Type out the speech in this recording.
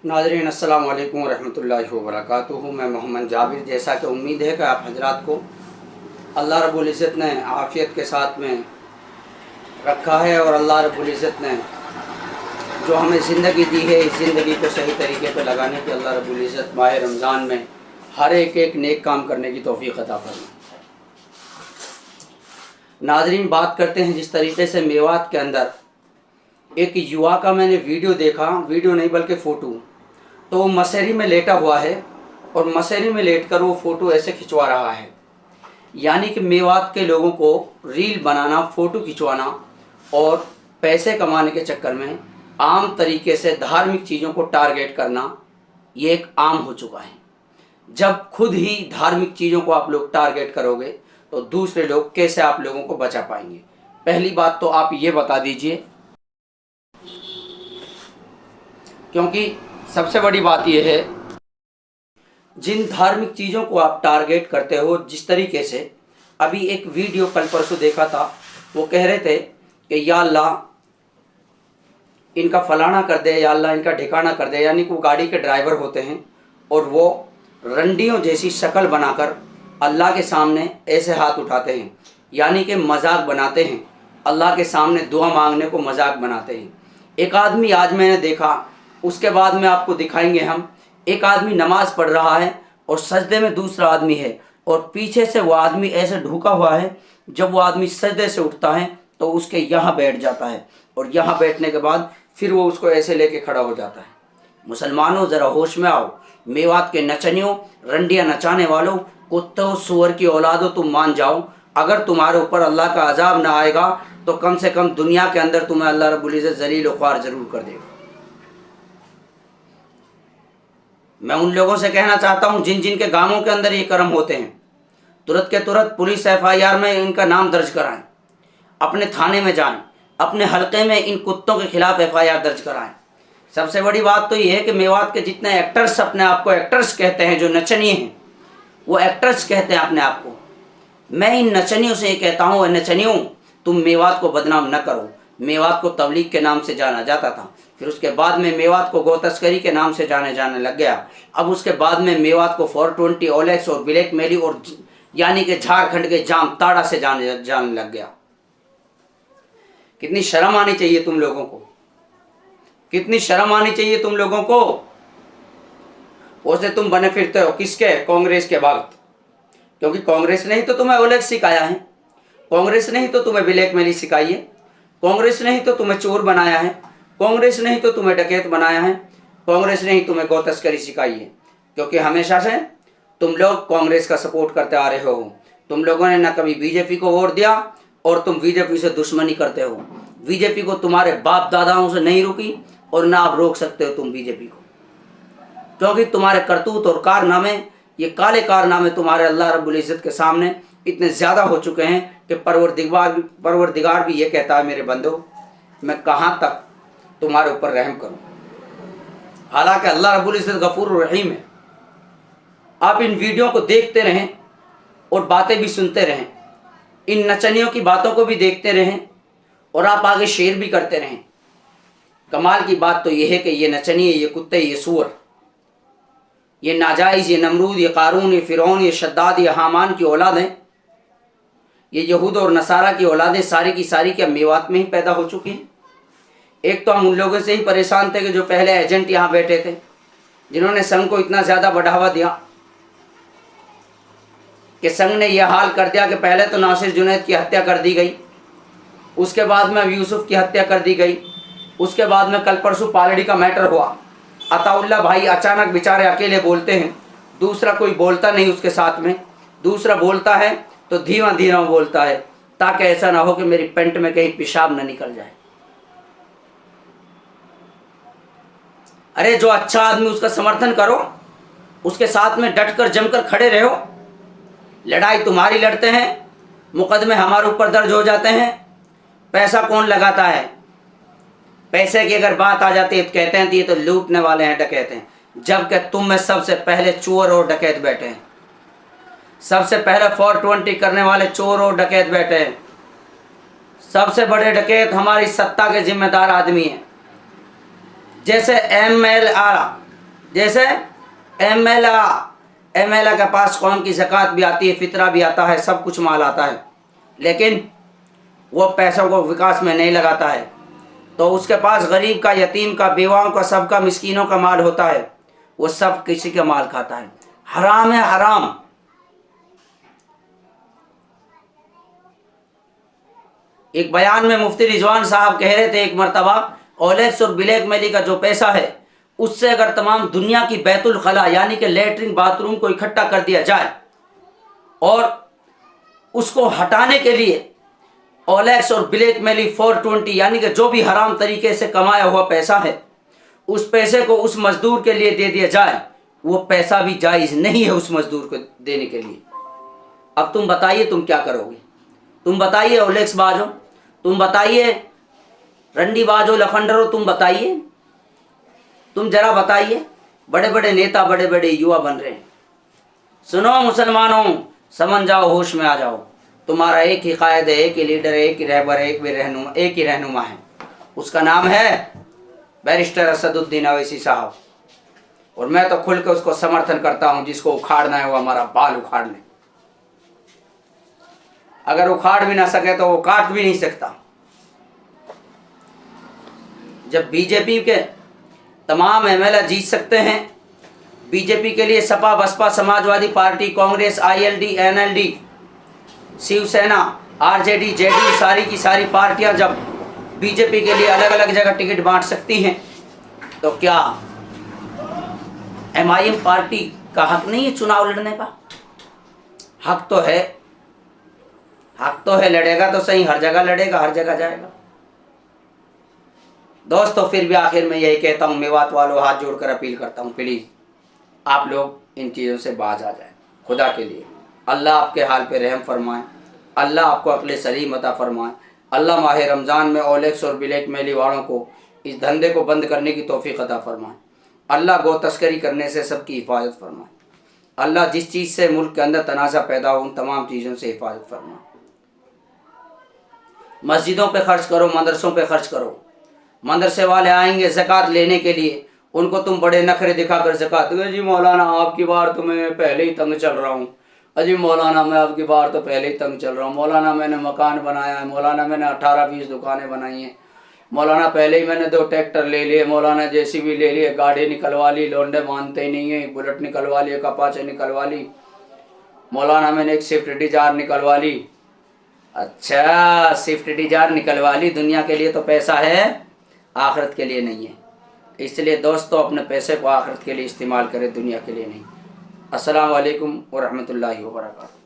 नाज़रीन अस्सलाम वालेकुम रहमतुल्लाहि व बरकातुहू। मैं मोहम्मद जाबिर। जैसा कि उम्मीद है कि आप हजरात को अल्लाह रब्बुल इज़्ज़त ने आफ़ियत के साथ में रखा है और अल्लाह रब्बुल इज़्ज़त ने जो हमें ज़िंदगी दी है इस ज़िंदगी को सही तरीके पर लगाने की अल्लाह रब्बुल इज़्ज़त माह रमज़ान में हर एक नेक काम करने की तौफ़ीक़ अता फरमाए। नाज़रीन, बात करते हैं जिस तरीके से मेवात के अंदर एक युवा का मैंने वीडियो देखा, वीडियो नहीं बल्कि फ़ोटो। तो वो मसहरी में लेटा हुआ है और मसहरी में लेटकर वो फ़ोटो ऐसे खिंचवा रहा है। यानी कि मेवात के लोगों को रील बनाना, फ़ोटो खिंचवाना और पैसे कमाने के चक्कर में आम तरीके से धार्मिक चीज़ों को टारगेट करना ये एक आम हो चुका है। जब खुद ही धार्मिक चीज़ों को आप लोग टारगेट करोगे तो दूसरे लोग कैसे आप लोगों को बचा पाएंगे? पहली बात तो आप ये बता दीजिए, क्योंकि सबसे बड़ी बात यह है जिन धार्मिक चीज़ों को आप टारगेट करते हो, जिस तरीके से अभी एक वीडियो कल परसों देखा था, वो कह रहे थे कि या अल्लाह इनका फलाना कर दे, या अल्लाह इनका ठिकाना कर दे। यानी कि वो गाड़ी के ड्राइवर होते हैं और वो रंडियों जैसी शक्ल बनाकर अल्लाह के सामने ऐसे हाथ उठाते हैं, यानी कि मजाक बनाते हैं, अल्लाह के सामने दुआ मांगने को मजाक बनाते हैं। एक आदमी आज मैंने देखा, उसके बाद में आपको दिखाएंगे हम, एक आदमी नमाज पढ़ रहा है और सजदे में दूसरा आदमी है और पीछे से वो आदमी ऐसे ढुका हुआ है। जब वो आदमी सजदे से उठता है तो उसके यहाँ बैठ जाता है और यहाँ बैठने के बाद फिर वो उसको ऐसे लेके खड़ा हो जाता है। मुसलमानों, ज़रा होश में आओ। मेवात के नचनियों, रंडियाँ नचाने वालों, कुत्तों सुअर की औलादों, तुम मान जाओ, अगर तुम्हारे ऊपर अल्लाह का अजाब ना आएगा तो कम से कम दुनिया के अंदर तुम्हें अल्लाह रब्बुल इज़्ज़त ज़लील व ख्वार ज़रूर कर देगा। मैं उन लोगों से कहना चाहता हूं जिन जिन के गांवों के अंदर ये कर्म होते हैं, तुरंत के तुरंत पुलिस FIR में इनका नाम दर्ज कराएं, अपने थाने में जाएं, अपने हलके में इन कुत्तों के खिलाफ FIR दर्ज कराएं। सबसे बड़ी बात तो ये है कि मेवात के जितने एक्टर्स अपने आप को एक्टर्स कहते हैं, जो नचनिए हैं वो एक्टर्स कहते हैं अपने आप को, मैं इन नचनियों से ये कहता हूँ, नचनियों तुम मेवात को बदनाम न करो। मेवात को तबलीग के नाम से जाना जाता था, फिर उसके बाद में मेवात को गौ तस्करी के नाम से जाने लग गया। अब उसके बाद में मेवात को 420 OLX और ब्लैक मेली और यानी कि झारखंड के जामताड़ा से जाने लग गया। कितनी शर्म आनी चाहिए तुम लोगों को, कितनी शर्म आनी चाहिए तुम लोगों को। उसे तुम बने फिरते हो किसके? कांग्रेस के वक्त, क्योंकि कांग्रेस ने ही तो तुम्हें OLX सिखाया है, कांग्रेस ने ही तो तुम्हें ब्लैक मेली सिखाई है, कांग्रेस ने ही तो तुम्हें चोर बनाया है, कांग्रेस ने ही तो तुम्हें डकैत बनाया है, कांग्रेस ने ही तुम्हें गौ तस्करी सिखाई है। क्योंकि हमेशा से तुम लोग कांग्रेस का सपोर्ट करते आ रहे हो। तुम लोगों ने ना कभी बीजेपी को वोट दिया और तुम बीजेपी से दुश्मनी करते हो। बीजेपी को तुम्हारे बाप दादाओं से नहीं रुकी और ना आप रोक सकते हो तुम बीजेपी को, क्योंकि तुम्हारे करतूत और कारनामे, ये काले कारनामे तुम्हारे अल्लाह रब्बुल इज़्ज़त के सामने इतने ज़्यादा हो चुके हैं कि परवरदिगार भी ये कहता है, मेरे बंदो मैं कहाँ तक तुम्हारे ऊपर रहम करूं। हालांकि अल्लाह रब्बुल इज़्ज़त गफूर रहीम है। आप इन वीडियो को देखते रहें और बातें भी सुनते रहें, इन नचनियों की बातों को भी देखते रहें और आप आगे शेयर भी करते रहें। कमाल की बात तो यह है कि ये नचनिए, ये कुत्ते, ये सूअर, ये नाजायज़, ये नमरूद, ये कारून, ये फ़िरौन, ये शद्दाद, ये हामान की औलादें, ये यहूद और नसारा की औलादें सारी की सारी क्या मेवात में ही पैदा हो चुकी हैं। एक तो हम उन लोगों से ही परेशान थे कि जो पहले एजेंट यहाँ बैठे थे, जिन्होंने संघ को इतना ज़्यादा बढ़ावा दिया कि संघ ने यह हाल कर दिया कि पहले तो नासिर जुनैद की हत्या कर दी गई, उसके बाद में अब यूसुफ की हत्या कर दी गई, उसके बाद में कल परसों पालड़ी का मैटर हुआ। अताउल्ला भाई अचानक बेचारे अकेले बोलते हैं, दूसरा कोई बोलता नहीं उसके साथ में, दूसरा बोलता है तो धीमा धीमा बोलता है ताकि ऐसा ना हो कि मेरी पेंट में कहीं पेशाब न निकल जाए। अरे जो अच्छा आदमी उसका समर्थन करो, उसके साथ में डटकर जमकर खड़े रहो। लड़ाई तुम्हारी लड़ते हैं, मुकदमे हमारे ऊपर दर्ज हो जाते हैं। पैसा कौन लगाता है? पैसे की अगर बात आ जाती है तो कहते हैं ये तो लूटने वाले हैं, डकैत हैं, जबकि तुम में सबसे पहले चोर और डकैत बैठे हैं। सबसे पहले 420 करने वाले चोर और डकैत बैठे हैं। सबसे बड़े डकैत हमारी सत्ता के जिम्मेदार आदमी हैं। जैसे MLA जैसे एमएलए के पास कौम की ज़कात भी आती है, फितरा भी आता है, सब कुछ माल आता है, लेकिन वो पैसों को विकास में नहीं लगाता है, तो उसके पास गरीब का, यतीम का, बेवाओं का, सबका, मिस्कीनों का माल होता है, वो सब किसी का माल खाता है। हराम है, हराम। एक बयान में मुफ्ती रिजवान साहब कह रहे थे एक मरतबा, ओलेक्स और ब्लैक मनी का जो पैसा है उससे अगर तमाम दुनिया की बैतुल खला यानी कि लेटरिन बाथरूम को इकट्ठा कर दिया जाए और उसको हटाने के लिए ओलेक्स और ब्लैक मनी 420 यानी कि जो भी हराम तरीके से कमाया हुआ पैसा है उस पैसे को उस मजदूर के लिए दे दिया जाए, वो पैसा भी जायज़ नहीं है उस मजदूर को देने के लिए। अब तुम बताइए तुम क्या करोगे? तुम बताइए ओलेक्स बाजो, तुम बताइए रंडी बाजो, लफंडरो, तुम बताइए, तुम जरा बताइए। बड़े बड़े नेता, बड़े बड़े युवा बन रहे हैं। सुनो मुसलमानों, समझ जाओ, होश में आ जाओ। तुम्हारा एक ही कायद है, एक ही लीडर है, एक ही रहबर है, एक ही रहनुमा है, उसका नाम है बैरिस्टर असदुद्दीन अवैसी साहब। और मैं तो खुल के उसको समर्थन करता हूं, जिसको उखाड़ना है वो हमारा बाल उखाड़ ले। अगर उखाड़ भी ना सके तो वो काट भी नहीं सकता। जब बीजेपी के तमाम एमएलए जीत सकते हैं, बीजेपी के लिए Sapa, Basapa, Samajwadi party, Congress, ILD, NLD, Shivsena, RJD, JDU, सारी की सारी पार्टियां जब बीजेपी के लिए अलग अलग जगह टिकट बांट सकती हैं, तो क्या एमआईएम पार्टी का हक नहीं है चुनाव लड़ने का? हक तो है, हक तो है, लड़ेगा तो सही, हर जगह लड़ेगा, हर जगह जाएगा। दोस्तों, फिर भी आखिर में यही कहता हूँ, मेवात वालों, हाथ जोड़कर अपील करता हूँ, प्लीज़ आप लोग इन चीज़ों से बाज आ जाएं, खुदा के लिए। अल्लाह आपके हाल पे रहम फरमाए, अल्लाह आपको अक्ल सलीम अता फरमाए, अल्लाह माह रमज़ान में ओलेक्स और ब्लैक मेली वालों को इस धंधे को बंद करने की तौफीक अता फरमाए, अल्लाह गो तस्करी करने से सबकी हिफाजत फरमाए, अल्लाह जिस चीज़ से मुल्क के अंदर तनाज़ा पैदा हो उन तमाम चीज़ों से हिफाजत फरमाए। मस्जिदों पे खर्च करो, मदरसों पे खर्च करो। मदरसे वाले आएंगे ज़कात लेने के लिए, उनको तुम बड़े नखरे दिखाकर ज़कात, जी मौलाना आपकी बार तो मैं पहले ही तंग चल रहा हूँ, अजी मौलाना मैं आपकी बार तो पहले ही तंग चल रहा हूँ, मौलाना मैंने मकान बनाया है, मौलाना मैंने 18-20 दुकानें बनाई हैं, मौलाना पहले ही मैंने 2 ट्रैक्टर ले लिए, मौलाना जेसीबी ले लिए, गाड़ी निकलवा ली, लोंडे मानते ही नहीं है, बुलेट निकलवा ली, एक अपाचे निकलवा ली, मौलाना मैंने एक स्विफ्ट डिजायर निकलवा ली। अच्छा, स्विफ्ट डिजायर निकलवा ली, दुनिया के लिए तो पैसा है, आखिरत के लिए नहीं है। इसलिए दोस्तों, अपने पैसे को आखिरत के लिए इस्तेमाल करें, दुनिया के लिए नहीं। अस्सलाम वालेकुम व रहमतुल्लाहि व बरकातहू।